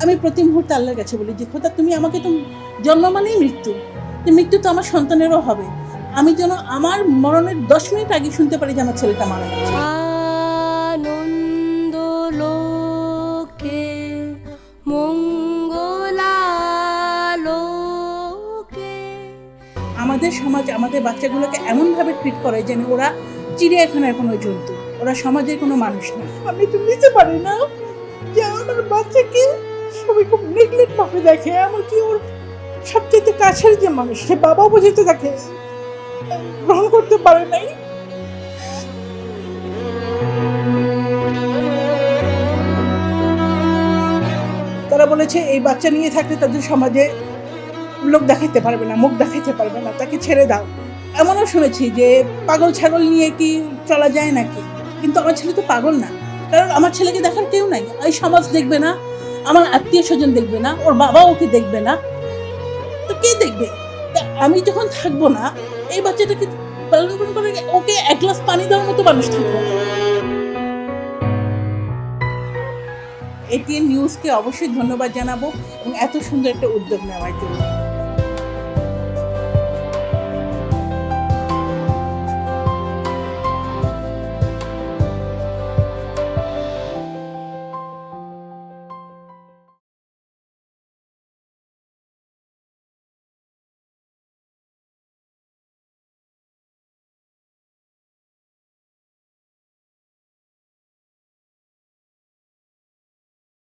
আমি প্রতি মুহূর্তে আল্লাহর কাছে বলি যে খোদা তুমি আমাকে তো জন্ম মানেই মৃত্যু, যে মৃত্যু তো আমার সন্তানেরও হবে, আমি যেন আমার মরণের 10 মিনিট আগে শুনতে পারি যে আমার ছেলেটা মারা গেছে। আনন্দ লোকে মঙ্গলালোকে। আমাদের সমাজ আমাদের বাচ্চাগুলোকে এমনভাবে ট্রিট করে যেন ওরা চিড়িয়াখানার কোনো জন্তু, ওরা সমাজের কোনো মানুষ না। আমি তো নিতে পারি না যে আমার বাচ্চাকে সবাই খুব নেগলেক্ট ভাবে দেখে, এমনকি ওর সবচেয়ে কাছের যে মানুষ, সে বাবা বুঝিতে তাকে গ্রহণ করতে পারে নাই। তারা বলেছে এই বাচ্চা নিয়ে থাকলে তাদের সমাজে লোক দেখাইতে পারবে না, মুখ দেখাইতে পারবে না, তাকে ছেড়ে দাও। এমনও শুনেছি যে পাগল ছাগল নিয়ে কি চলা যায় নাকি, কিন্তু আমার ছেলে তো পাগল না, কারণ আমার ছেলেকে দেখার কেউ নাই। এই সমাজ দেখবে না, আমার আত্মীয় স্বজন দেখবে না, ওর বাবা ওকে দেখবে না, তো কে দেখবে? তা আমি যখন থাকবো না, এই বাচ্চাটাকে পালন করে ওকে এক গ্লাস পানি দেওয়ার মতো মানুষ থাকবো না। এটিএন নিউজকে অবশ্যই ধন্যবাদ জানাবো এবং এত সুন্দর একটা উদ্যোগ নেওয়ার জন্য।